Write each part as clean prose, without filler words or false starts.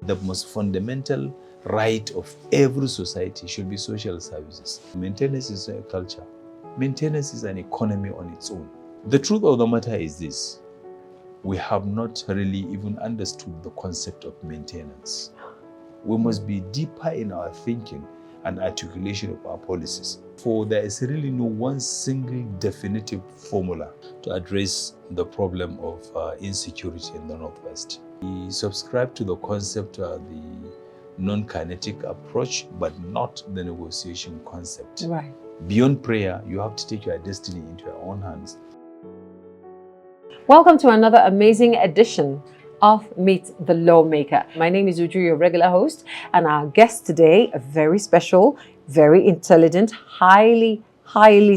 The most fundamental right of every society should be social services. Maintenance is a culture. Maintenance is an economy on its own. The truth of the matter is this: we have not really even understood the concept of maintenance. We must be deeper in our thinking and articulation of our policies. For there is really no one single definitive formula to address the problem of insecurity in the Northwest. We subscribe to the concept of the non-kinetic approach, but not the negotiation concept. Right. Beyond prayer, you have to take your destiny into your own hands. Welcome to another amazing edition of Meet the Lawmaker. My name is Uju, your regular host, and our guest today, a very special, very intelligent, highly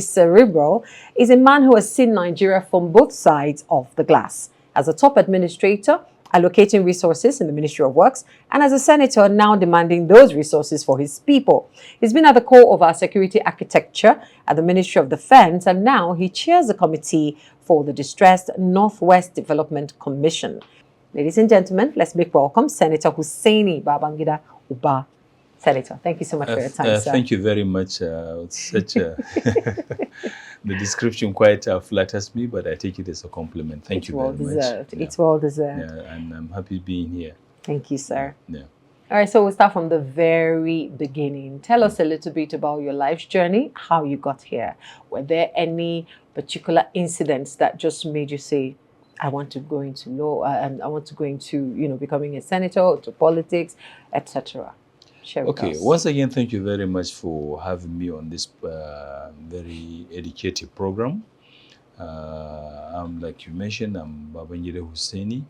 cerebral, is a man who has seen Nigeria from both sides of the glass. As a top administrator, allocating resources in the Ministry of Works, and as a senator now demanding those resources for his people. He's been at the core of our security architecture at the Ministry of Defense, and now he chairs the committee for the Distressed Northwest Development Commission. Ladies and gentlemen, let's make welcome Senator Hussaini Babangida Uba. Senator, thank you so much for your time, sir. Thank you very much. It's such a the description quite flatters me, but I take it as a compliment. Thank you very much. It's well deserved. Yeah, and I'm happy being here. Thank you, sir. Yeah. All right, so we'll start from the very beginning. Tell us a little bit about your life's journey, how you got here. Were there any particular incidents that just made you say, I want to go into law, and I want to go into, becoming a senator, to politics, etc.? Okay, once again, thank you very much for having me on this very educative program. Like you mentioned, I'm Babangida Hussaini,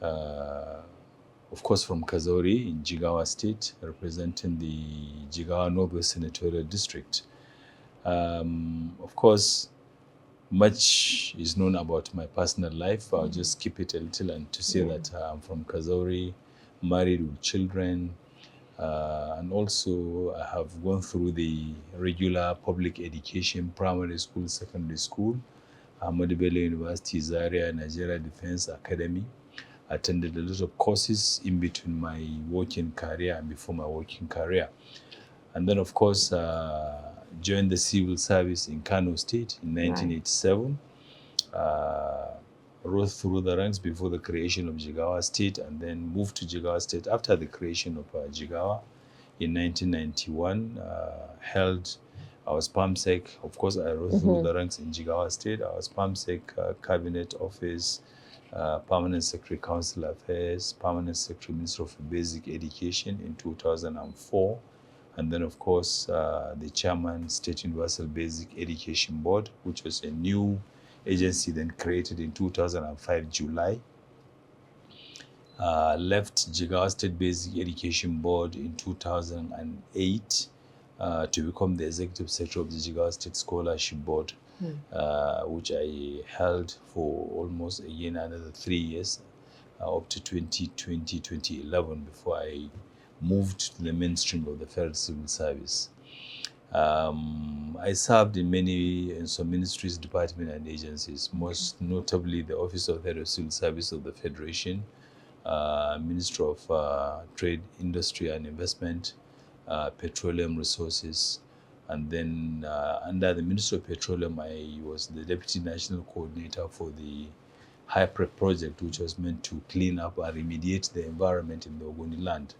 of course from Kazori in Jigawa State, representing the Jigawa North-West Senatorial District. Of course, much is known about my personal life. I'll just keep it a little and to say that I'm from Kazori, married with children, and also I have gone through the regular public education, primary school, secondary school, Ahmadu Bello University, Zaria, Nigeria Defense Academy. Attended a lot of courses in between my working career and before my working career. And then, of course, joined the civil service in Kano State in 1987. Rose through the ranks before the creation of Jigawa State, and then moved to Jigawa State after the creation of Jigawa in 1991. I was PAMSEC. Of course, I rose through the ranks in Jigawa State. I was PAMSEC Cabinet Office, Permanent Secretary Council Affairs, Permanent Secretary Minister of Basic Education in 2004. And then, of course, the Chairman, State Universal Basic Education Board, which was a new agency then created in 2005, July. Left Jigawa State Basic Education Board in 2008 to become the Executive Secretary of the Jigawa State Scholarship Board, which I held for almost, again, another 3 years, up to 2020, 2011, before I moved to the mainstream of the Federal Civil Service. I served in some ministries, departments, and agencies, most notably the Office of the Head of Civil Service of the Federation, Minister of Trade, Industry and Investment, Petroleum Resources, and then under the Minister of Petroleum, I was the Deputy National Coordinator for the HYPREP project, which was meant to clean up and remediate the environment in the Ogoni land.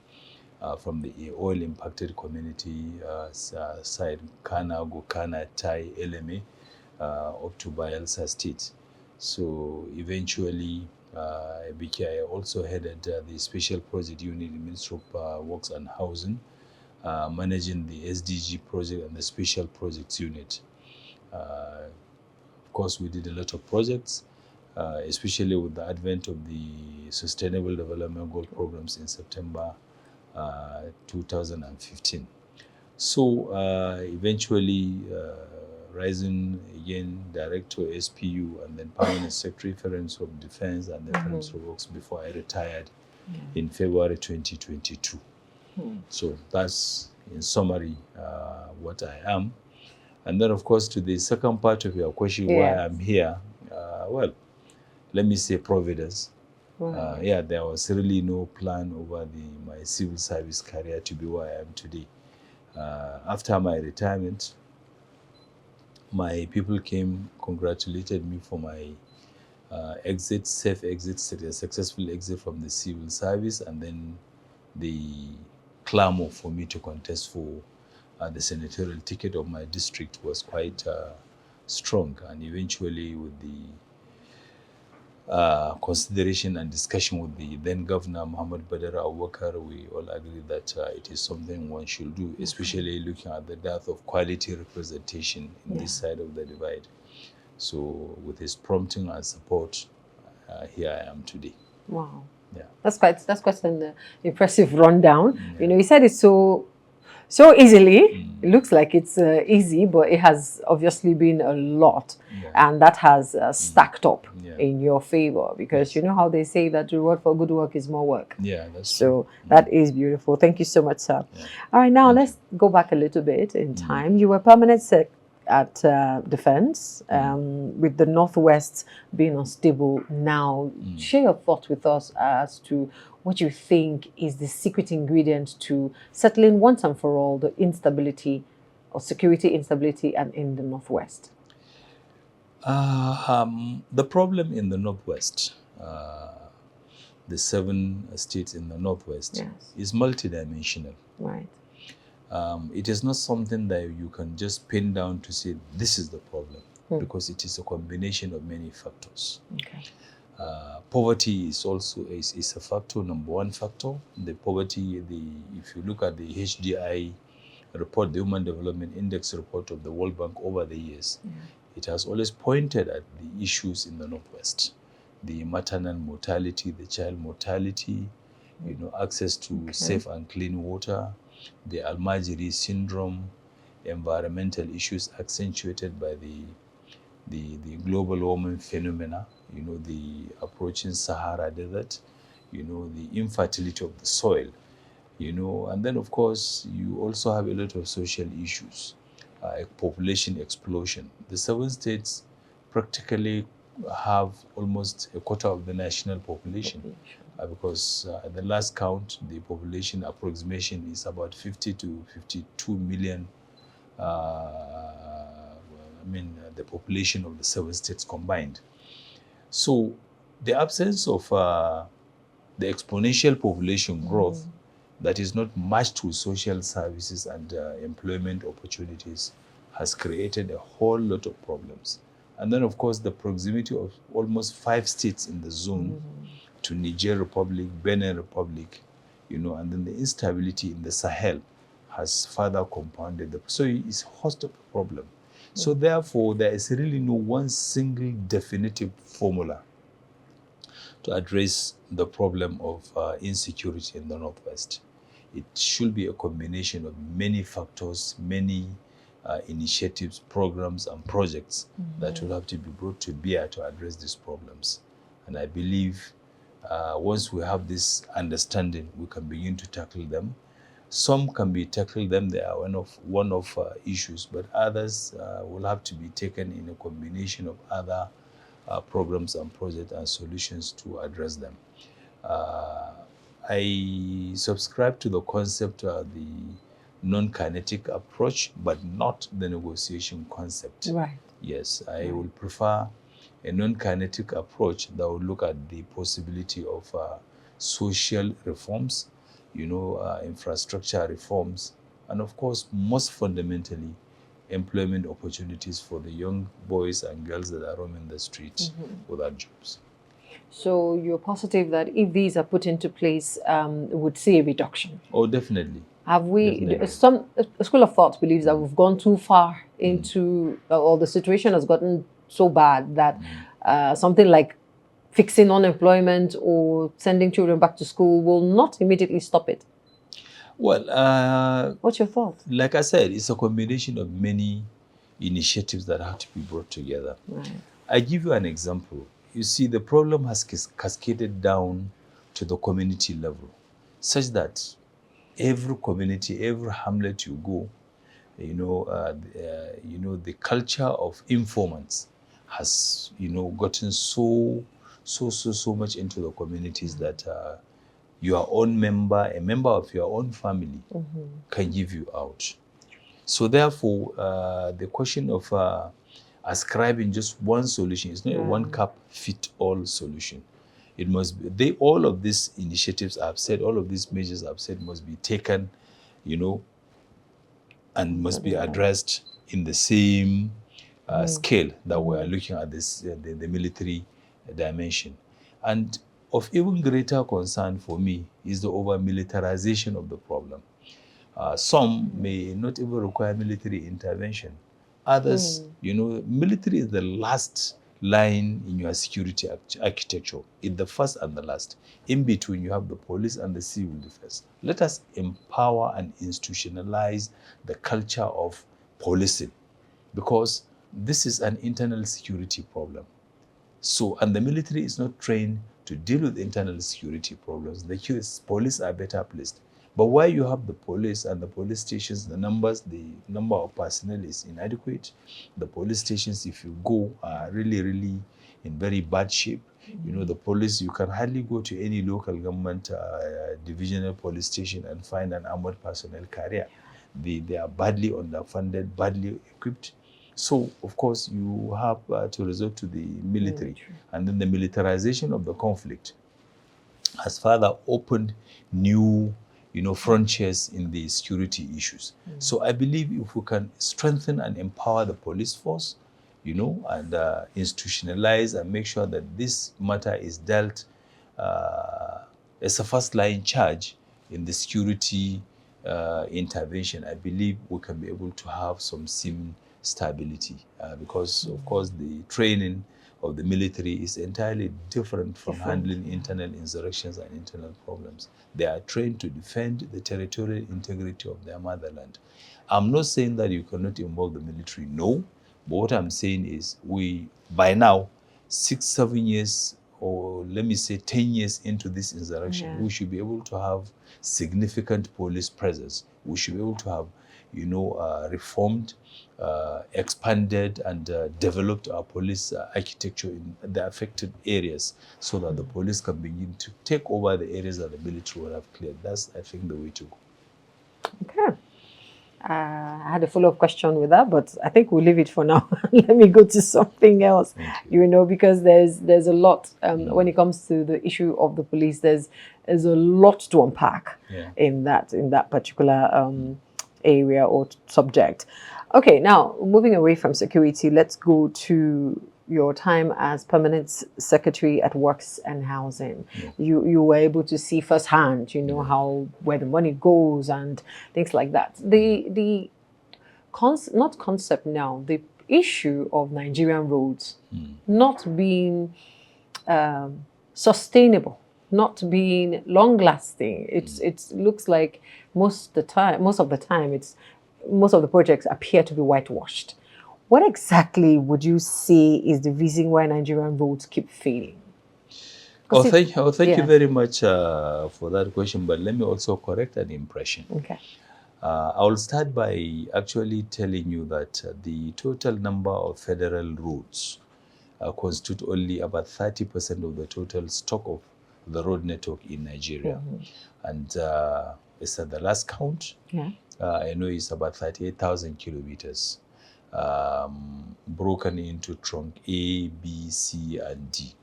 From the oil-impacted community side, Kana, Gokana, Tai, LMA, up to Bayelsa State. So eventually, I also headed the Special Project Unit in the Ministry of Works and Housing, managing the SDG project and the Special Projects Unit. Of course, we did a lot of projects, especially with the advent of the Sustainable Development Goal programs in September 2015. So eventually rising again Director SPU and then Permanent Secretary Federal of Defense and then Federal of Works before I retired in February 2022. So that's in summary what I am. And then of course to the second part of your question, why I'm here, well, let me say providence. Right. Yeah, there was really no plan over my civil service career to be where I am today. After my retirement, my people came, congratulated me for my safe exit, a successful exit from the civil service, and then the clamor for me to contest for the senatorial ticket of my district was quite strong. And eventually, with the consideration and discussion with the then governor Muhammad Badr Awakar, we all agree that it is something one should do, especially looking at the dearth of quality representation in this side of the divide. So with his prompting and support, here I am today. Wow. Yeah. That's quite an impressive rundown. Yeah. You know, you said it so easily. It looks like it's easy, but it has obviously been a lot, and that has stacked up in your favor, because you know how they say that the reward for good work is more work. Yeah, that's so true. That is beautiful. Thank you so much, sir. All right, now let's go back a little bit in time. You were permanent sec at Defense, with the Northwest being unstable now. Share your thoughts with us as to what you think is the secret ingredient to settling once and for all the instability or security instability and in the Northwest. The problem in the Northwest, the 7 states in the Northwest, is multidimensional. Right. It is not something that you can just pin down to say this is the problem, because it is a combination of many factors. Okay. Poverty is also is a factor, number one factor. The poverty, if you look at the HDI report, the Human Development Index report of the World Bank over the years, it has always pointed at the issues in the Northwest. The maternal mortality, the child mortality, access to safe and clean water, the Almajiri syndrome, environmental issues accentuated by the global warming phenomena, the approaching Sahara Desert, the infertility of the soil, and then of course you also have a lot of social issues, population explosion. The 7 states practically have almost a quarter of the national population, because at the last count, the population approximation is about 50 to 52 million. The population of the 7 states combined. So the absence of the exponential population growth that is not matched with social services and employment opportunities has created a whole lot of problems. And then, of course, the proximity of almost 5 states in the zone to Niger Republic, Benin Republic, and then the instability in the Sahel has further compounded so it's a host of a problem. So therefore, there is really no one single definitive formula to address the problem of insecurity in the Northwest. It should be a combination of many factors, many initiatives, programs, and projects that will have to be brought to bear to address these problems. And I believe once we have this understanding, we can begin to tackle them. Some can be tackled, them they are one-off issues, but others will have to be taken in a combination of other programs and projects and solutions to address them. I subscribe to the concept of the non-kinetic approach, but not the negotiation concept. Right. Yes, I will prefer a non-kinetic approach that will look at the possibility of social reforms, infrastructure reforms, and of course, most fundamentally, employment opportunities for the young boys and girls that are roaming the streets without jobs. So you're positive that if these are put into place, would see a reduction? Oh, definitely. Have we, a school of thought believes that we've gone too far into, or the situation has gotten so bad that something like fixing unemployment or sending children back to school will not immediately stop it? Well, what's your thought? Like I said, it's a combination of many initiatives that have to be brought together. Right. I give you an example. You see, the problem has cascaded down to the community level, such that every community, every hamlet you go, the culture of informants has, gotten so so much into the communities that your own member, a member of your own family, can give you out. So therefore, the question of ascribing just one solution is not a one cup fit all solution. It must be, all of these initiatives I've said, all of these measures I've said must be taken, and must be addressed in the same scale that we are looking at this, the military dimension. And of even greater concern for me is the over-militarization of the problem. Some may not even require military intervention. Others, military is the last line in your security architecture. It's the first and the last. In between, you have the police and the civil defense. Let us empower and institutionalize the culture of policing, because this is an internal security problem. So, and the military is not trained to deal with internal security problems. The police are better placed. But where you have the police and the police stations, the number of personnel is inadequate. The police stations, if you go, are really, really in very bad shape. The police, you can hardly go to any local government divisional police station and find an armored personnel carrier. They are badly underfunded, badly equipped. So, of course, you have to resort to the military. And then the militarization of the conflict has further opened new frontiers in the security issues. So I believe if we can strengthen and empower the police force, and institutionalize and make sure that this matter is dealt as a first line charge in the security intervention, I believe we can be able to have some stability, because of course the training of the military is entirely different from handling internal insurrections and internal problems. They are trained to defend the territorial integrity of their motherland. I'm not saying that you cannot involve the military, no. But what I'm saying is by now, 6-7 years, or let me say 10 years into this insurrection, we should be able to have significant police presence. We should be able to have, reformed, expanded and developed our police architecture in the affected areas, so that the police can begin to take over the areas that the military will have cleared. That's, I think, the way to go. Okay. I had a follow-up question with that, but I think we'll leave it for now. Let me go to something else, because there's a lot when it comes to the issue of the police. There's a lot to unpack in that particular area or subject. Okay, now moving away from security, let's go to your time as permanent secretary at Works and Housing. You were able to see firsthand, where the money goes and things like that. The issue of Nigerian roads not being sustainable, not being long-lasting. It looks like most of the projects appear to be whitewashed. What exactly would you say is the reason why Nigerian roads keep failing? Thank you very much for that question, but let me also correct an impression. Okay. I will start by actually telling you that the total number of federal roads constitute only about 30% of the total stock of the road network in Nigeria. And it's at the last count. I know it's about 38,000 kilometers. Broken into trunk A, B, C, and D.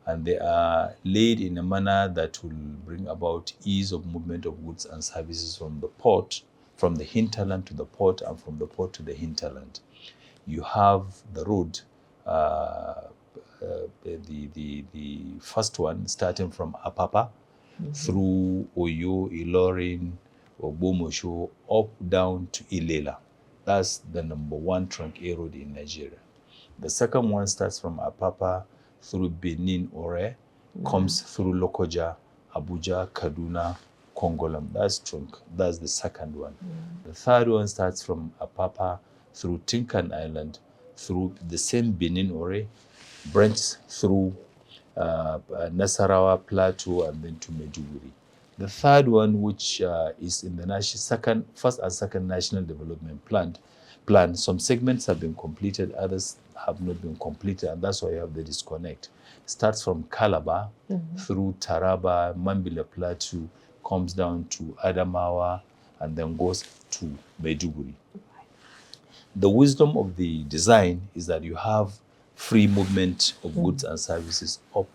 And they are laid in a manner that will bring about ease of movement of goods and services from the port, from the hinterland to the port, and from the port to the hinterland. You have the road, the first one starting from Apapa through Oyo, Ilorin, Ogbomosho, up down to Ilela. That's the number one trunk A road in Nigeria. The second one starts from Apapa through Benin, Ore, comes through Lokoja, Abuja, Kaduna, Kongolam. That's trunk. That's the second one. The third one starts from Apapa through Tinkan Island, through the same Benin, Ore, branches through Nasarawa Plateau, and then to Maiduguri. The third one, which is in the first and second National Development Plan, some segments have been completed, others have not been completed, and that's why you have the disconnect. starts from Calabar through Taraba, Mambila Plateau, comes down to Adamawa, and then goes to Maiduguri. The wisdom of the design is that you have free movement of goods and services up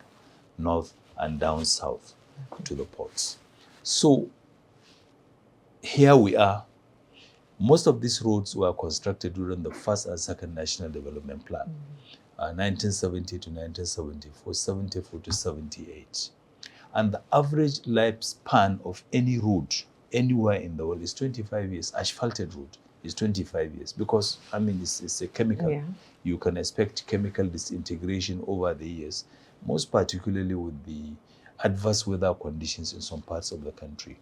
north and down south to the ports. So here we are. Most of these roads were constructed during the first and second National Development Plan, 1970 to 1974, 74 to 78. And the average lifespan of any road anywhere in the world is 25 years. Asphalted road is 25 years because, I mean, it's a chemical. Yeah. You can expect chemical disintegration over the years, most particularly with the adverse weather conditions in some parts of the country.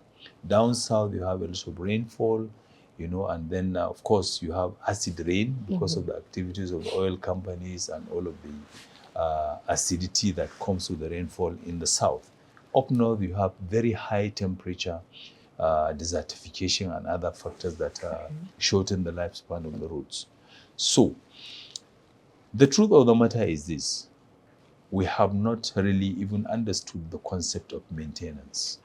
Down south, you have a lot of rainfall, you know, and then, of course, you have acid rain because of the activities of the oil companies and all of the acidity that comes with the rainfall in the south. Up north, you have very high temperature, desertification, and other factors that shorten the lifespan of the roads. So, the truth of the matter is this. We have not really even understood the concept of maintenance.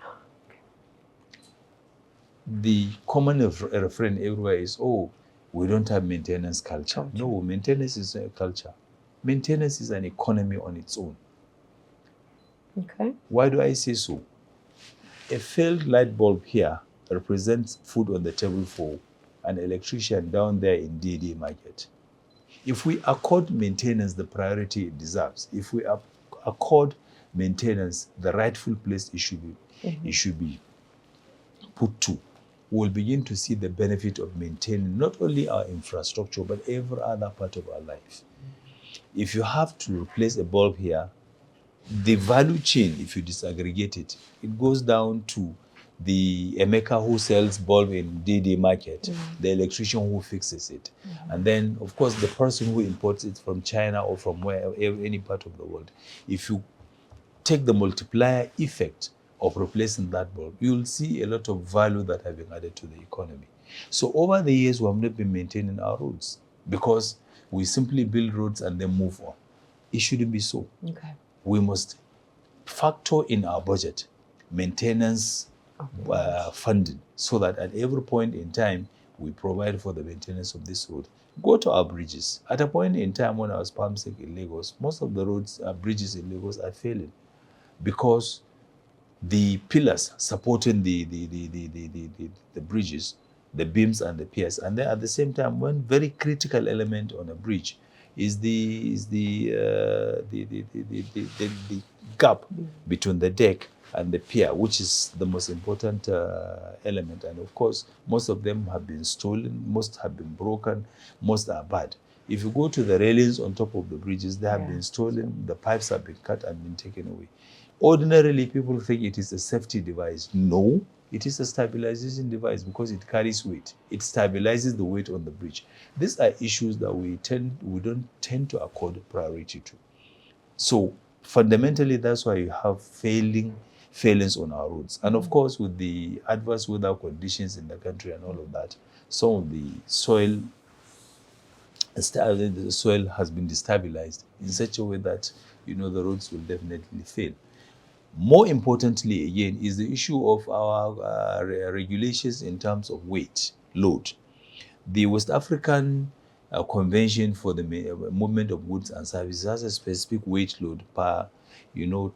The common refrain everywhere is, oh, we don't have maintenance culture. No, maintenance is a culture. Maintenance is an economy on its own. Okay. Why do I say so? A failed light bulb here represents food on the table for an electrician down there in DD Market. If we accord maintenance the priority it deserves, if we accord maintenance the rightful place it should be put to, we'll begin to see the benefit of maintaining not only our infrastructure, but every other part of our life. If you have to replace a bulb here, the value chain, if you disaggregate it, it goes down to the Emeka who sells bulb in DD Market, the electrician who fixes it, and then, of course, the person who imports it from China or from any part of the world. If you take the multiplier effect of replacing that bulb, you will see a lot of value that have been added to the economy. So over the years, we have not been maintaining our roads because we simply build roads and then move on. It shouldn't be so. Okay. We must factor in our budget maintenance funding so that at every point in time, we provide for the maintenance of this road. Go to our bridges. At a point in time when I was palmsick in Lagos, most of the roads, bridges in Lagos are failing because the pillars supporting the bridges, the beams and the piers, and then at the same time, one very critical element on a bridge is the gap between the deck and the pier, which is the most important element. And of course, most of them have been stolen, most have been broken, most are bad. If you go to the railings on top of the bridges, they have been stolen, the pipes have been cut and been taken away. Ordinarily, people think it is a safety device. No, it is a stabilization device because it carries weight. It stabilizes the weight on the bridge. These are issues that we don't tend to accord priority to. So fundamentally, that's why you have failings on our roads. And of course, with the adverse weather conditions in the country and all of that, some of the soil has been destabilized in such a way that, you know, the roads will definitely fail. More importantly, again, is the issue of our regulations in terms of weight, load. The West African Convention for the Movement of Goods and Services has a specific weight load per,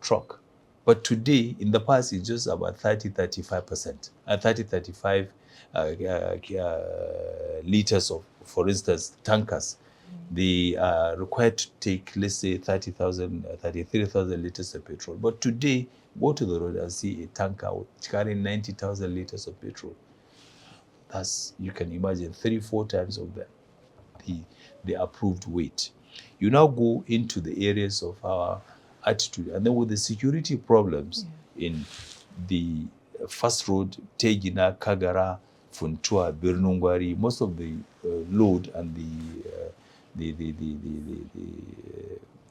truck. But today, in the past, it's just about 35%, 35 liters of, for instance, tankers. They are required to take, let's say, 33,000 liters of petrol. But today, go to the road and see a tanker carrying 90,000 liters of petrol. That's, you can imagine, 3-4 times of the approved weight. You now go into the areas of our attitude, and then with the security problems in the first road, Tegina, Kagara, Funtua, Birnungwari, most of the load and the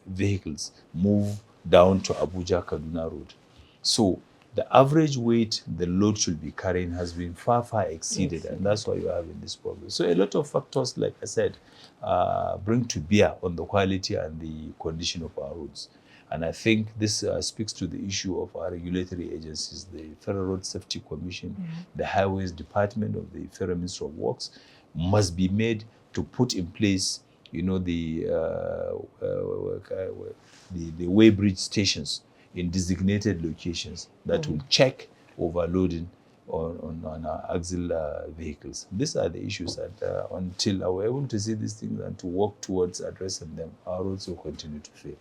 vehicles move down to Abuja Kaduna Road. So the average weight the load should be carrying has been far exceeded, and that's why you're having this problem. So a lot of factors, like I said, bring to bear on the quality and the condition of our roads. And I think this speaks to the issue of our regulatory agencies, the Federal Road Safety Commission, the Highways Department of the Federal Ministry of Works, must be made to put in place, the weighbridge stations in designated locations that will check overloading on our axle vehicles. These are the issues that until we're able to see these things and to work towards addressing them, our roads will continue to fail.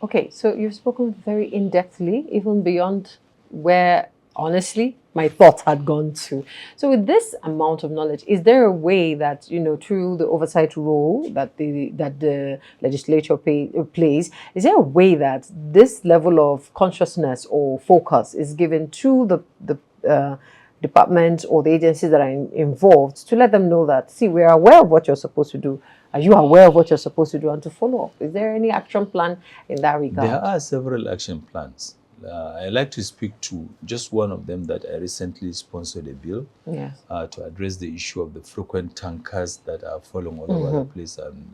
Okay, so you've spoken very in-depthly, even beyond where, honestly, my thoughts had gone to. So with this amount of knowledge, is there a way that, through the oversight role that the legislature plays, is there a way that this level of consciousness or focus is given to the departments or the agencies that are involved to let them know that, see, we're aware of what you're supposed to do. Are you aware of what you're supposed to do and to follow up? Is there any action plan in that regard? There are several action plans. I like to speak to just one of them that I recently sponsored a bill to address the issue of the frequent tankers that are falling all over the place. And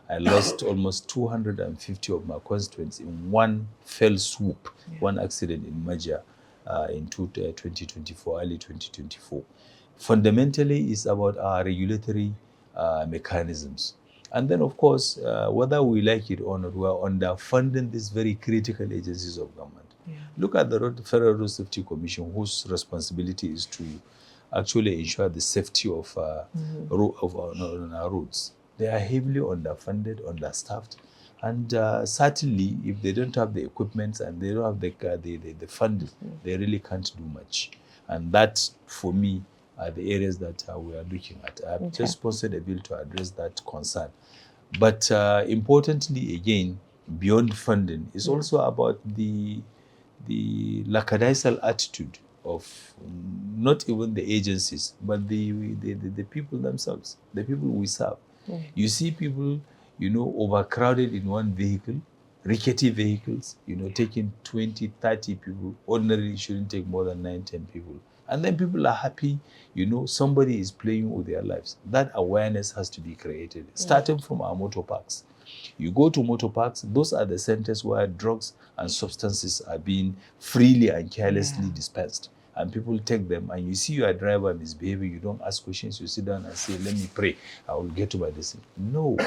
I lost almost 250 of my constituents in one fell swoop, one accident in Maja in 2024, early 2024. Fundamentally, it's about our regulatory mechanisms. And then, of course, whether we like it or not, we are underfunding these very critical agencies of government. Look at the Federal Road Safety Commission, whose responsibility is to actually ensure the safety of our roads. They are heavily underfunded, understaffed, and certainly, if they don't have the equipment and they don't have the funding, they really can't do much. And that, for me, are the areas that we are looking at. I've just sponsored a bill to address that concern. But importantly, again, beyond funding, is also about the lackadaisical attitude of not even the agencies, but the people themselves, the people we serve. You see people, overcrowded in one vehicle, rickety vehicles, taking 20, 30 people. Ordinarily, it shouldn't take more than 9, 10 people. And then people are happy, somebody is playing with their lives. That awareness has to be created, starting from our motor parks. You go to motor parks, those are the centers where drugs and substances are being freely and carelessly dispensed. And people take them, and you see your driver misbehaving, you don't ask questions, you sit down and say, let me pray, I will get to my destiny. No.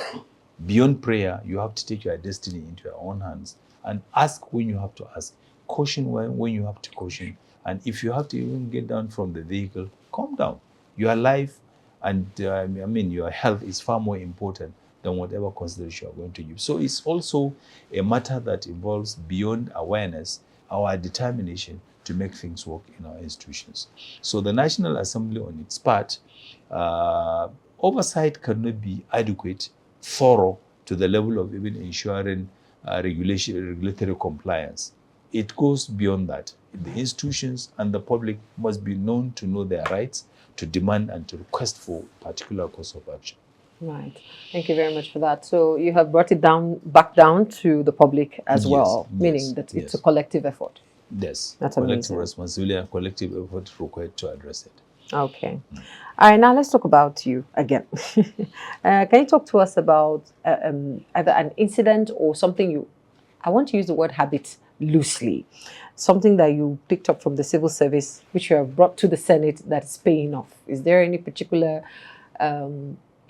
Beyond prayer, you have to take your destiny into your own hands and ask when you have to ask, caution when you have to caution. And if you have to even get down from the vehicle, calm down. Your life and your health is far more important than whatever consideration you're going to give. So it's also a matter that involves, beyond awareness, our determination to make things work in our institutions. So the National Assembly, on its part, oversight cannot be adequate, thorough, to the level of even ensuring regulatory compliance. It goes beyond that. The institutions and the public must be known to know their rights, to demand and to request for particular course of action. Right. Thank you very much for that. So you have brought it back down to the public as well, meaning that it's a collective effort. Yes. That's collective amazing. Responsibility and collective effort required to address it. Okay. All right, now let's talk about you again. Can you talk to us about either an incident or something I want to use the word habit loosely, something that you picked up from the civil service, which you have brought to the Senate that is paying off? Is there any particular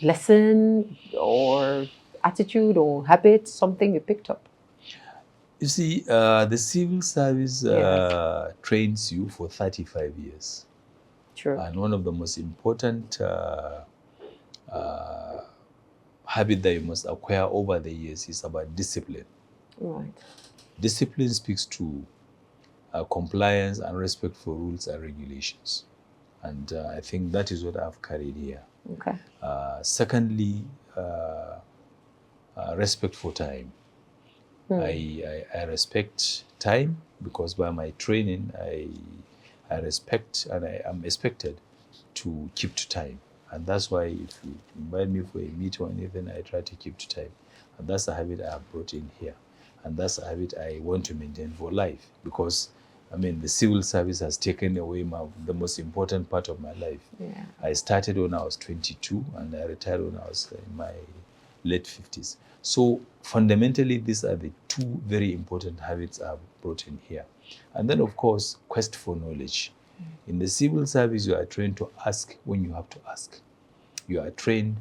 lesson or attitude or habit, something you picked up? You see, the civil service trains you for 35 years. True. And one of the most important habit that you must acquire over the years is about discipline. Right. Discipline speaks to compliance and respect for rules and regulations. And I think that is what I've carried here. Okay. Secondly, respect for time. I respect time because by my training, I respect and I am expected to keep to time. And that's why if you invite me for a meeting or anything, I try to keep to time. And that's a habit I have brought in here. And that's a habit I want to maintain for life because, the civil service has taken away the most important part of my life. Yeah. I started when I was 22 and I retired when I was in my late 50s. So fundamentally, these are the two very important habits I've brought in here. And then, of course, quest for knowledge. In the civil service, you are trained to ask when you have to ask. You are trained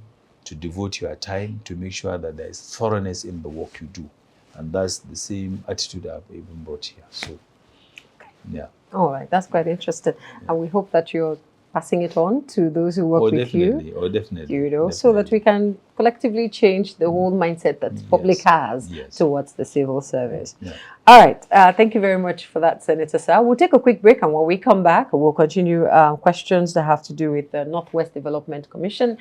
to devote your time to make sure that there is thoroughness in the work you do. And that's the same attitude I've even brought here. So, yeah. All right, that's quite interesting. And we hope that you're passing it on to those who work with you. Oh, definitely. You know, so that we can collectively change the whole mindset that the public has towards the civil service. Yeah. All right. Thank you very much for that, Senator Sir. We'll take a quick break, and when we come back, we'll continue questions that have to do with the Northwest Development Commission.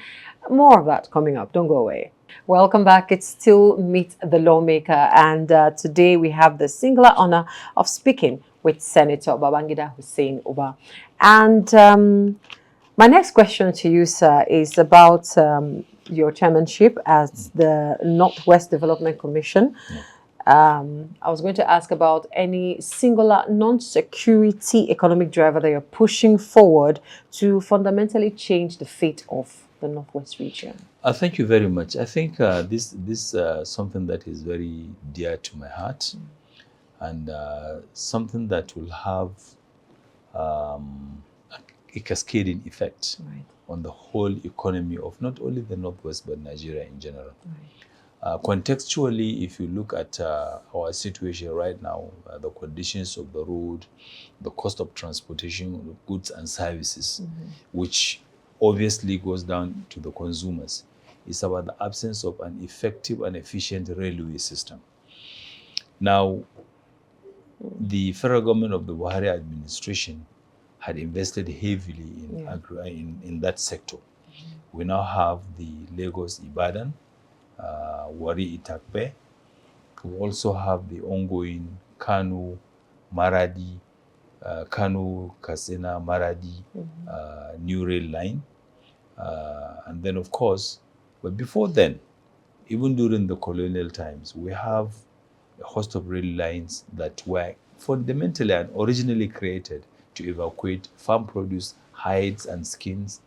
More of that coming up. Don't go away. Welcome back. It's still Meet the Lawmaker, and today we have the singular honor of speaking with Senator Babangida Hussaini Uba. And my next question to you, sir, is about your chairmanship as the Northwest Development Commission. I was going to ask about any singular non-security economic driver that you're pushing forward to fundamentally change the fate of the Northwest region. Thank you very much. I think this something that is very dear to my heart, and something that will have a cascading effect on the whole economy of not only the Northwest but Nigeria in general. Contextually, if you look at our situation right now, the conditions of the road, the cost of transportation of goods and services, which obviously goes down to the consumers, is about the absence of an effective and efficient railway system. Now, the federal government of the Buhari administration had invested heavily in that sector. We now have the Lagos-Ibadan, Wari-Itakpe. We also have the ongoing Kano-Maradi, Kano-Katsina-Maradi new rail line. And then, of course, but before then, even during the colonial times, we have a host of rail lines that were fundamentally and originally created to evacuate farm produce, hides and skins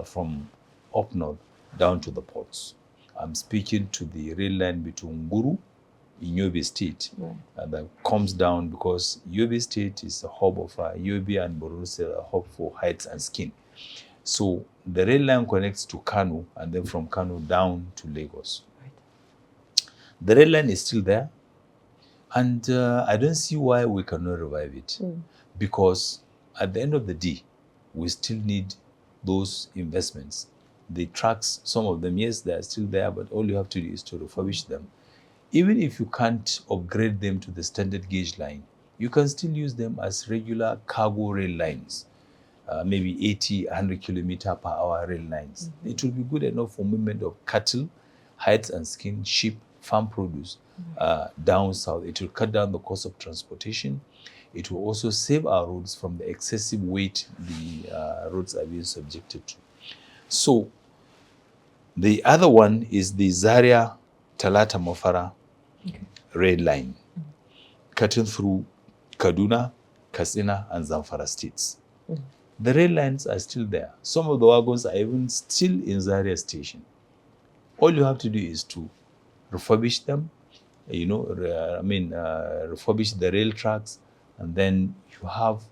from up north down to the ports. I'm speaking to the rail line between Nguru in Yobe State that comes down because Yobe State is a hub of Yobe and Borno State, a hub for hides and skin. So the rail line connects to Kano and then from Kano down to Lagos. The rail line is still there, and I don't see why we cannot revive it, because at the end of the day, we still need those investments. The tracks, some of them, yes, they are still there, but all you have to do is to refurbish them. Even if you can't upgrade them to the standard gauge line, you can still use them as regular cargo rail lines, maybe 80, 100 kilometer per hour rail lines. It will be good enough for movement of cattle, hides and skin, sheep, farm produce down south. It will cut down the cost of transportation. It will also save our roads from the excessive weight the roads are being subjected to. So the other one is the Zaria Talata Mofara rail line, cutting through Kaduna, Katsina, and Zamfara states. The rail lines are still there. Some of the wagons are even still in Zaria station. All you have to do is to refurbish them, refurbish the rail tracks, and then you have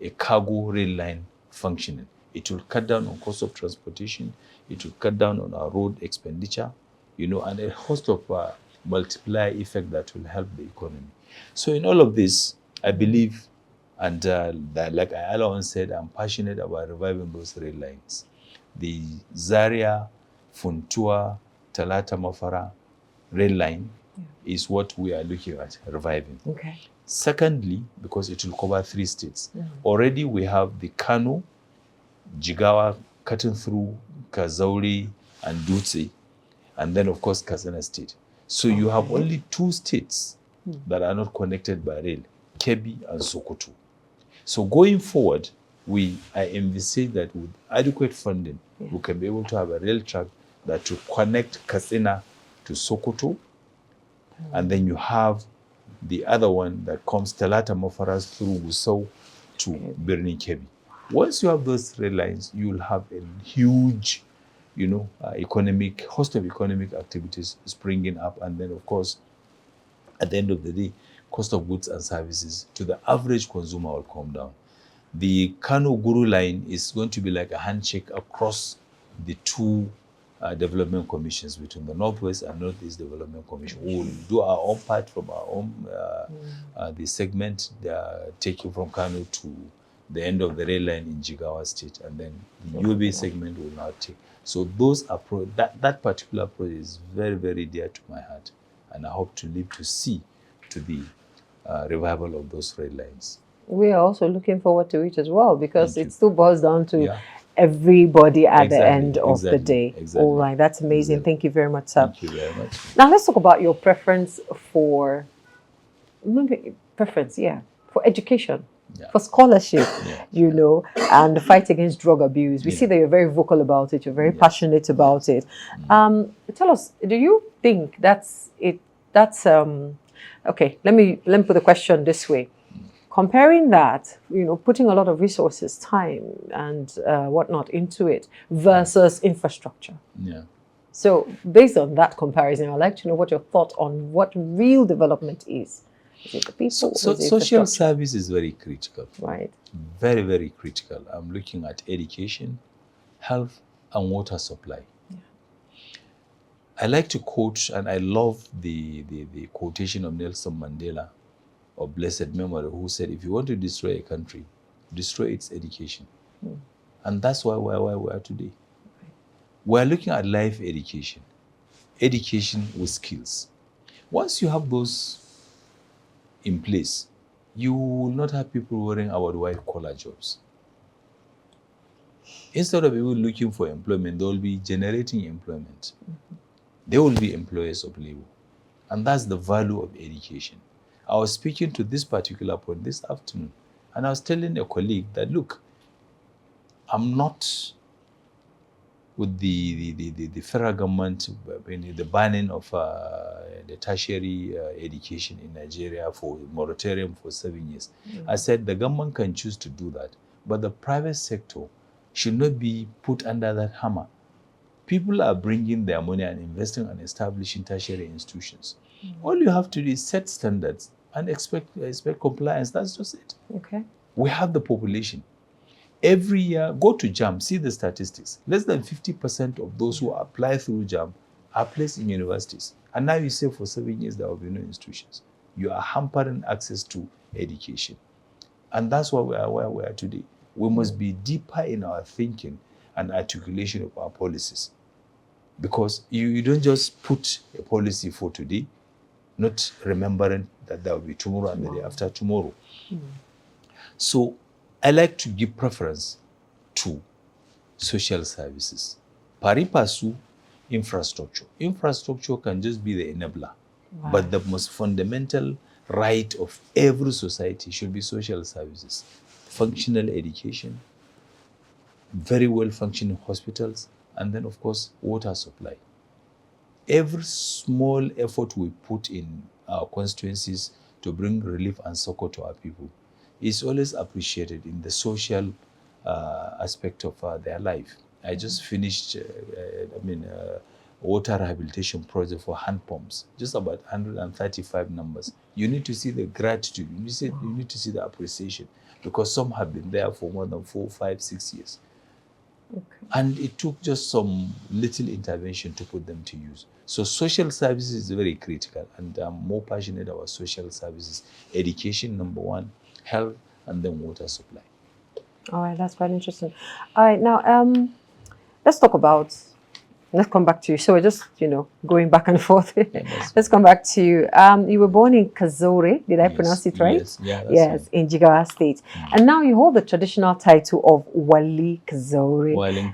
a cargo rail line functioning. It will cut down on cost of transportation. It will cut down on our road expenditure, and a host of multiplier effect that will help the economy. So in all of this, I believe, and that, like I said, I'm passionate about reviving those rail lines. The Zaria, Funtua, Talata Mafara rail line is what we are looking at reviving. Secondly, because it will cover 3 states. Already we have the Kano, Jigawa cutting through Kazauri and Dutse, and then of course Katsina State. So you have only 2 states that are not connected by rail, Kebbi and Sokoto. So going forward, I envisage that with adequate funding, we can be able to have a rail track that will connect Katsina to Sokoto, and then you have the other one that comes Talata Mafaras through Gusau to Birnin Kebbi. Once you have those rail lines, you will have a huge, host of economic activities springing up, and then of course, at the end of the day, cost of goods and services to the average consumer will come down. The Kano Guru line is going to be like a handshake across the two development commissions between the Northwest and Northeast Development Commission. We will do our own part from our own the segment, taking from Kano to the end of the rail line in Jigawa State, and then the UB segment will now take. So that particular approach is very, very dear to my heart, and I hope to live to see to the revival of those rail lines. We are also looking forward to it as well, because it still boils down to everybody at the end of the day. Exactly. All right, that's amazing. Thank you very much, sir. Thank you very much. Now let's talk about your preference for education, for scholarship, and the fight against drug abuse. We see that you're very vocal about it. You're very passionate about it. Tell us, do you think that's it? That's okay. Let me put the question this way. Comparing that, putting a lot of resources, time, and whatnot into it versus infrastructure. Yeah. So, based on that comparison, I'd like to know what your thought on what real development is. Is it the people? So social service is very critical. Right. Very, very critical. I'm looking at education, health, and water supply. Yeah. I like to quote, and I love the quotation of Nelson Mandela, of blessed memory, who said, if you want to destroy a country, destroy its education. And that's why we are today. We're looking at life education with skills. Once you have those in place, you will not have people worrying about white-collar jobs. Instead of people looking for employment, they will be generating employment. They will be employers of labor. And that's the value of education. I was speaking to this particular point this afternoon, and I was telling a colleague that, look, I'm not with the federal government, the banning of the tertiary education in Nigeria for moratorium for 7 years. I said the government can choose to do that, but the private sector should not be put under that hammer. People are bringing their money and investing and establishing tertiary institutions. All you have to do is set standards and expect compliance. That's just it. Okay. We have the population. Every year, go to JAM, see the statistics. Less than 50% of those who apply through JAM are placed in universities. And now you say for 7 years there will be no institutions. You are hampering access to education. And that's why we are where we are today. We must be deeper in our thinking and articulation of our policies. Because you don't just put a policy for today, not remembering that there will be tomorrow and the day after tomorrow. So I like to give preference to social services. Pari passu, infrastructure. Infrastructure can just be the enabler. Wow. But the most fundamental right of every society should be social services. Functional education, very well functioning hospitals, and then of course, water supply. Every small effort we put in our constituencies to bring relief and succor to our people is always appreciated in the social aspect of their life. I just finished, water rehabilitation project for hand pumps, just about 135 numbers. You need to see the gratitude, you need to see the appreciation, because some have been there for more than 4, 5, 6 years. Okay. And it took just some little intervention to put them to use. So social services is very critical, and I'm more passionate about social services. Education, number one, health, and then water supply. All right, that's quite interesting. All right, now let's come back to you. So we're just, going back and forth. Let's come back to you. You were born in Kazore, did I pronounce it right? Yes, yeah, that's yes, right. In Jigawa State. And now you hold the traditional title of Wali Kazore. Wali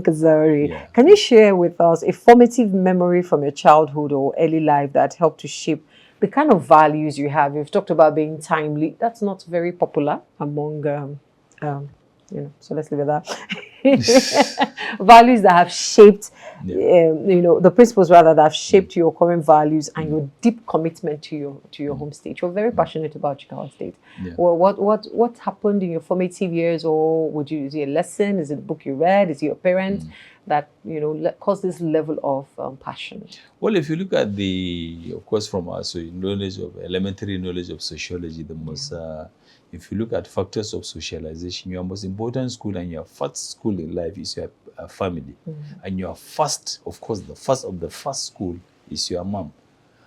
Kazore. Yeah. Can you share with us a formative memory from your childhood or early life that helped to shape the kind of values you have? You've talked about being timely. That's not very popular among, so let's leave it at that. Values that have shaped the principles rather that have shaped your current values and your deep commitment to your home state. You're very passionate about Jigawa State. Yeah. Well, what happened in your formative years, or is it a lesson? Is it a book you read? Is it your parents that caused this level of passion? Well, if you look at of course, from our elementary knowledge of sociology, the most, if you look at factors of socialization, your most important school and your first school in life is your family, and your first, of course, the first school is your mom.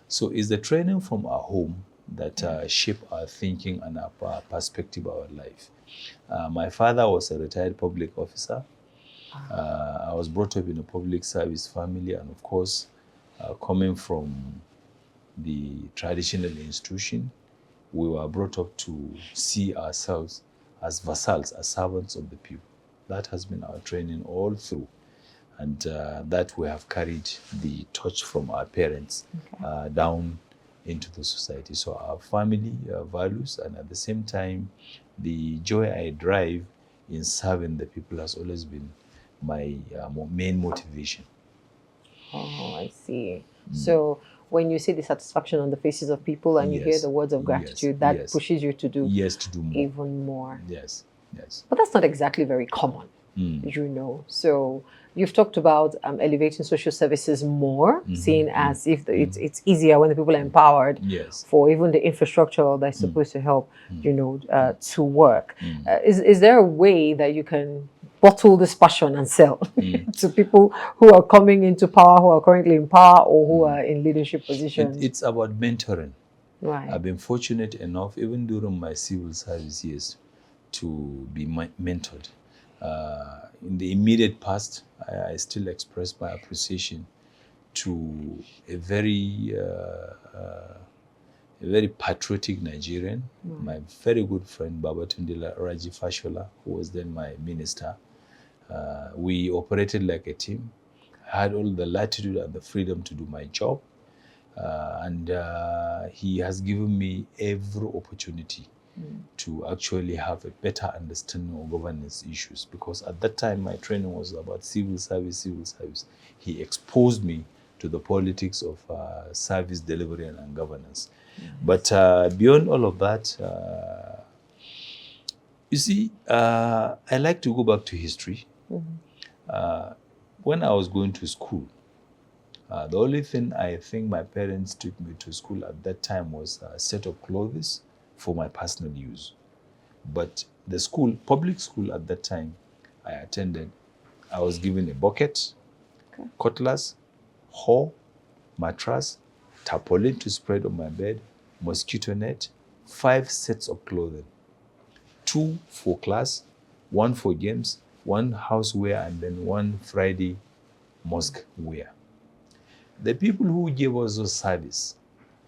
So it's the training from our home that shape our thinking and our perspective of our life. My father was a retired public officer. I was brought up in a public service family, and of course, coming from the traditional institution, we were brought up to see ourselves as vassals, as servants of the people. That has been our training all through, and that we have carried the torch from our parents down into the society. So our family values, and at the same time, the joy I drive in serving the people has always been my main motivation. Oh, I see. So when you see the satisfaction on the faces of people and you hear the words of gratitude, that pushes you to do more. Even more. Yes. But that's not exactly very common, So you've talked about elevating social services more, seeing as if it's easier when the people are empowered for even the infrastructure that's supposed to help, to work. Is there a way that you can bottle this passion and sell to people who are coming into power, who are currently in power, or who are in leadership positions? It's about mentoring. Right. I've been fortunate enough, even during my civil service years, to be mentored. In the immediate past, I still express my appreciation to a very patriotic Nigerian, my very good friend Babaginda Fashola, who was then my minister. We operated like a team. I had all the latitude and the freedom to do my job. And he has given me every opportunity to actually have a better understanding of governance issues, because at that time my training was about civil service. He exposed me to the politics of service delivery and governance. But beyond all of that, you see, I like to go back to history. When I was going to school, the only thing I think my parents took me to school at that time was a set of clothes for my personal use. But the school, public school at that time I attended, I was given a bucket, cutlass, hoe, mattress, tarpaulin to spread on my bed, mosquito net, 5 sets of clothing, 2 for class, 1 for games, 1 house wear, and then 1 Friday mosque wear. The people who gave us those service,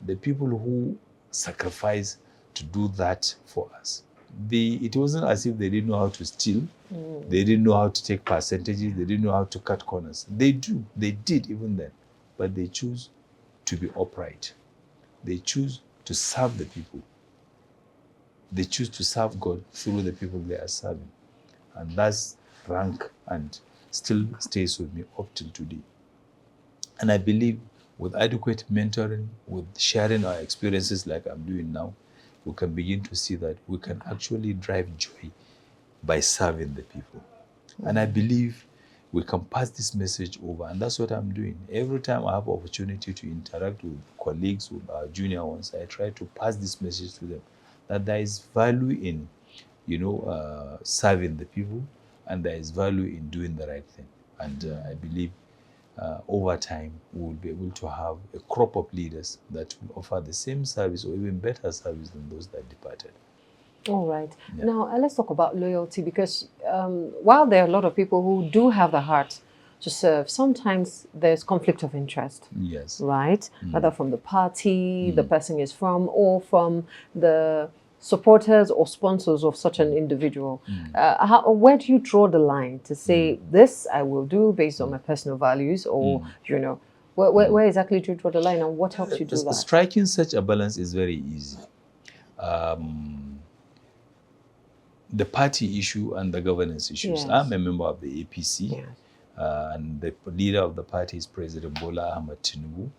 the people who sacrificed to do that for us, it wasn't as if they didn't know how to steal, they didn't know how to take percentages, they didn't know how to cut corners. They did even then, but they choose to be upright. They choose to serve the people. They choose to serve God through the people they are serving. And that's rank and still stays with me up till today. And I believe with adequate mentoring, with sharing our experiences like I'm doing now, we can begin to see that we can actually drive joy by serving the people. And I believe we can pass this message over, and that's what I'm doing. Every time I have opportunity to interact with colleagues, with our junior ones, I try to pass this message to them, that there is value in, serving the people, and there is value in doing the right thing. And I believe over time, we will be able to have a crop of leaders that will offer the same service or even better service than those that departed. All right. Yeah. Now, let's talk about loyalty, because while there are a lot of people who do have the heart to serve, sometimes there's conflict of interest. Yes. Right? Whether from the party the person is from, or from the supporters or sponsors of such an individual. Where do you draw the line to say, this I will do based on my personal values, or, where exactly do you draw the line, and what helps you do that? Striking such a balance is very easy. The party issue and the governance issues. Yes. I'm a member of the APC. Yes. and the leader of the party is President Bola Ahmed Tinubu.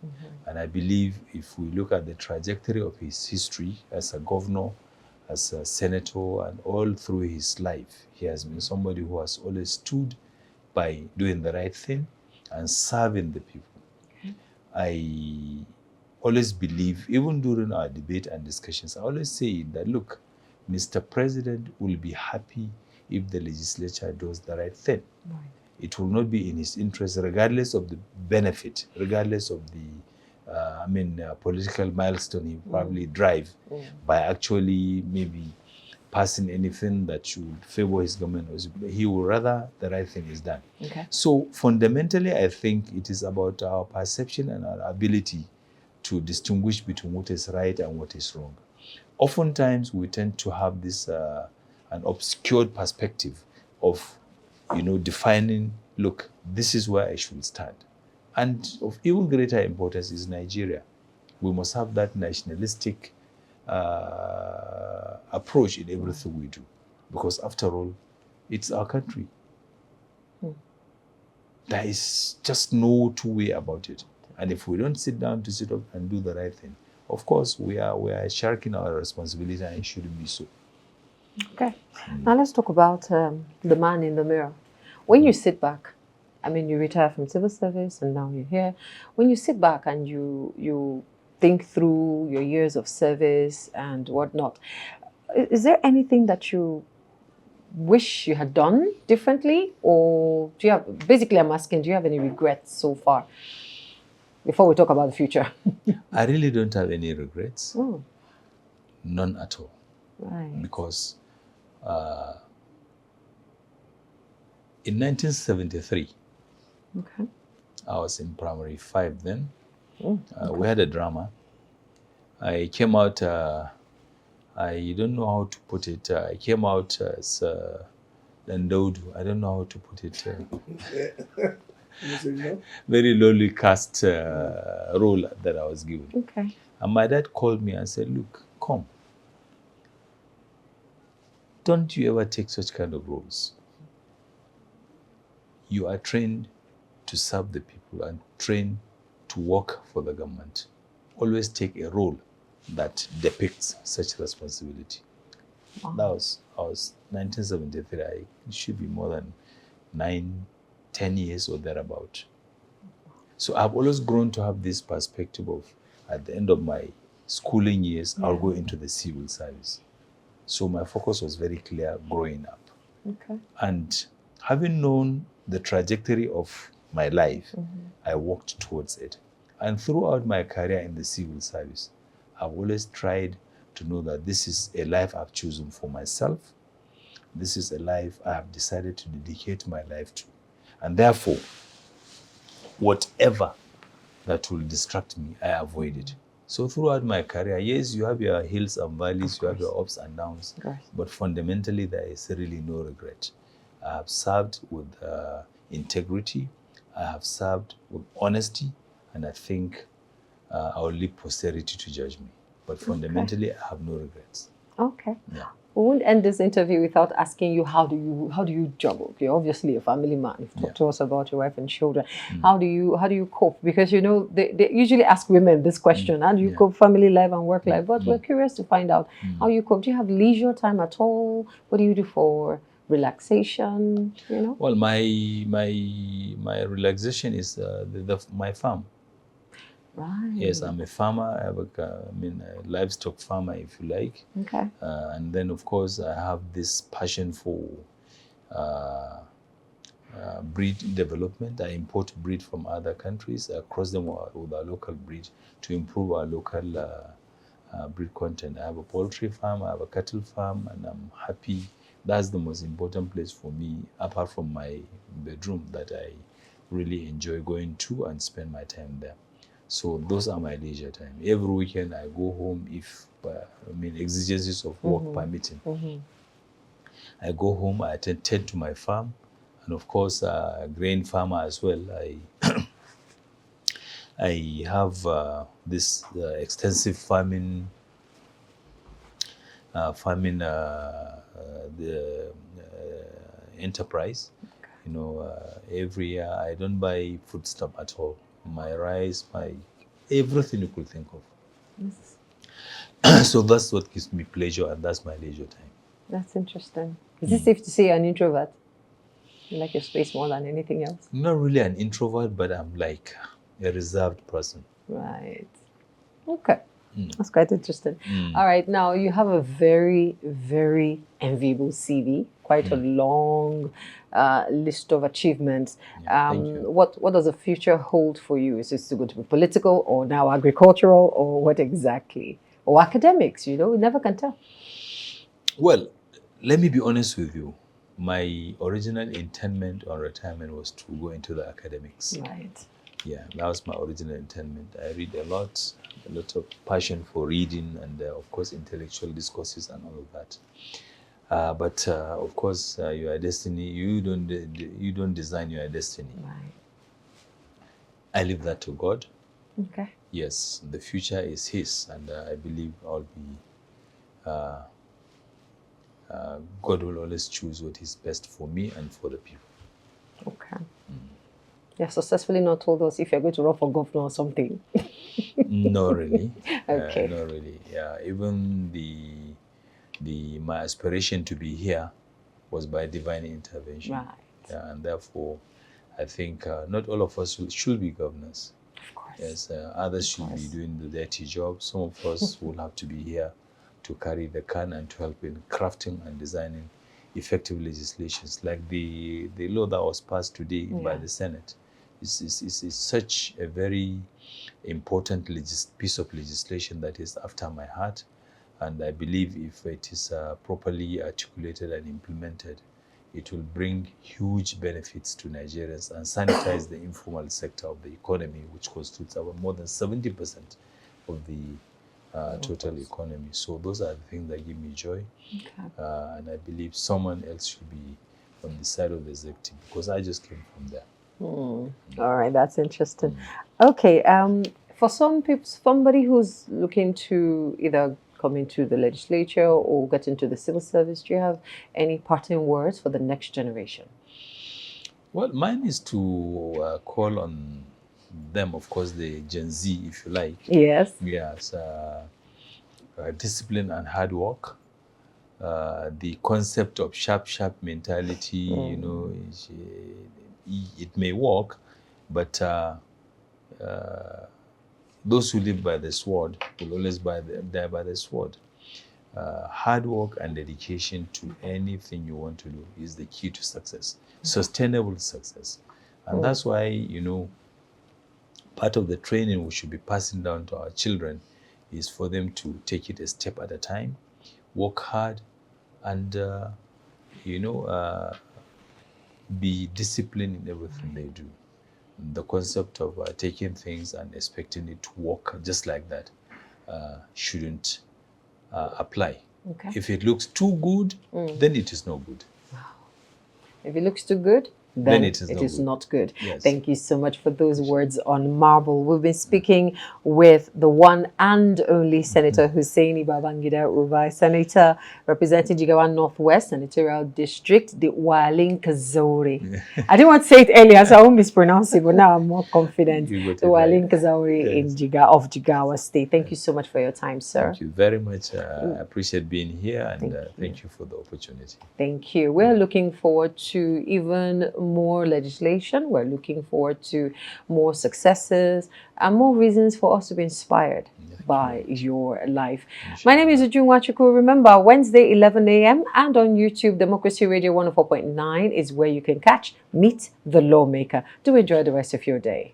And I believe if we look at the trajectory of his history as a governor, as a senator, and all through his life, he has been somebody who has always stood by doing the right thing and serving the people. I always believe, even during our debate and discussions, I always say that, look, Mr. President will be happy if the legislature does the right thing. Right. It will not be in his interest, regardless of the benefit, regardless of the political milestone he probably drive by actually maybe passing anything that should favor his government. He would rather the right thing is done. Okay. So fundamentally, I think it is about our perception and our ability to distinguish between what is right and what is wrong. Oftentimes, we tend to have this an obscured perspective of, defining, look, this is where I should stand. And of even greater importance is Nigeria. We must have that nationalistic approach in everything we do, because after all, it's our country. There is just no two way about it. And if we don't sit down to sit up and do the right thing, of course, we are shirking our responsibility, and it shouldn't be so. Okay. Now let's talk about the man in the mirror. When you sit back, you retire from civil service and now you're here. When you sit back and you think through your years of service and whatnot, is there anything that you wish you had done differently? Or do you have, basically I'm asking, do you have any regrets so far before we talk about the future? I really don't have any regrets. None at all. Right. Because in 1973, okay, I was in primary 5 then. Okay. We had a drama. I came out, I don't know how to put it. I came out as Landaudu. I don't know how to put it. Very lowly cast role that I was given. Okay. And my dad called me and said, look, come. Don't you ever take such kind of roles. You are trained to serve the people and trained to work for the government. Always take a role that depicts such responsibility. Wow. I was 1973. It should be more than 9-10 years or thereabout. So I've always grown to have this perspective of, at the end of my schooling years, I'll go into the civil service. So my focus was very clear growing up. Okay. And having known the trajectory of my life, I worked towards it. And throughout my career in the civil service, I've always tried to know that this is a life I've chosen for myself. This is a life I have decided to dedicate my life to. And therefore, whatever that will distract me, I avoid it. So throughout my career, yes, you have your hills and valleys, you have your ups and downs, but fundamentally there is really no regret. I have served with integrity, I have served with honesty, and I think I will leave posterity to judge me. But fundamentally, I have no regrets. Okay. Yeah. We won't end this interview without asking you, how do you juggle? You're obviously a family man. You've talked to us about your wife and children. How do you cope? Because they usually ask women this question: how do you cope family life and work life? But we're curious to find out how you cope. Do you have leisure time at all? What do you do for relaxation? Well, my relaxation is my farm. Right. Yes, I'm a farmer. I have a livestock farmer, if you like. Okay. And then, of course, I have this passion for breed development. I import breed from other countries. I cross them with our local breed to improve our local breed content. I have a poultry farm. I have a cattle farm, and I'm happy. That's the most important place for me, apart from my bedroom, that I really enjoy going to and spend my time there. So those are my leisure time. Every weekend I go home if, exigencies of work permitting. I go home, I tend to my farm, and of course, grain farmer as well. I have this extensive farming enterprise, You know, every year I don't buy food stuff at all. My rice, my everything you could think of. Yes. So that's what gives me pleasure, and that's my leisure time. That's interesting. Is it safe to say you're an introvert? You like your space more than anything else? Not really an introvert, but I'm like a reserved person. Right. Okay. That's quite interesting. All right. Now, you have a very, very enviable CV, quite a long list of achievements. Thank you. What does the future hold for you? Is this going to be political or now agricultural or what exactly? Or academics, you know, we never can tell. Well, let me be honest with you. My original intendment on retirement was to go into the academics. Right. Yeah, that was my original intendment. I read a lot of passion for reading and of course intellectual discourses and all of that. But of course, your destiny, you don't design your destiny. Right. I leave that to God. Okay. Yes, the future is His, and I believe God will always choose what is best for me and for the people. Okay. You have successfully not told us if you're going to run for governor or something. No, really. Okay. No, really. Yeah, even my aspiration to be here was by divine intervention. Right. Yeah, and therefore, I think not all of us should be governors. Of course. Yes, others should be doing the dirty job. Some of us will have to be here to carry the can and to help in crafting and designing effective legislations, like the law that was passed today by the Senate. It's such a very important piece of legislation that is after my heart, and I believe if it is properly articulated and implemented, it will bring huge benefits to Nigerians and sanitize the informal sector of the economy, which constitutes about more than 70% of the total economy. So those are the things that give me joy. Okay. And I believe someone else should be on the side of the executive because I just came from there. All right, that's interesting. Okay, for some people, somebody who's looking to either come into the legislature or get into the civil service, do you have any parting words for the next generation? Well, mine is to call on them, of course, the Gen Z, if you like. Yes. Yes, discipline and hard work. The concept of sharp mentality, you know, it may work, but those who live by the sword will always die by the sword. Hard work and dedication to anything you want to do is the key to success, sustainable success. And that's why, you know, part of the training we should be passing down to our children is for them to take it a step at a time, work hard, and, you know, be disciplined in everything they do. The concept of taking things and expecting it to work just like that shouldn't apply. Okay. If it looks too good, then it is no good. If it looks too good, then it is not good. Yes. Thank you so much for those words on marble. We've been speaking with the one and only Senator Hussaini Babangida Hussaini, Senator representing Jigawa North-West Senatorial District, the Walin Kazauri. I didn't want to say it earlier, so I won't mispronounce it, but now I'm more confident. The Walin Kazauri in Jigawa State. Thank you so much for your time, sir. Thank you very much. I appreciate being here, and thank you for the opportunity. Thank you. We're looking forward to even more legislation. We're looking forward to more successes and more reasons for us to be inspired by your life. My name is Ujun Wachuku. Remember, Wednesday, 11 a.m. and on YouTube, Democracy Radio 104.9 is where you can catch Meet the Lawmaker. Do enjoy the rest of your day.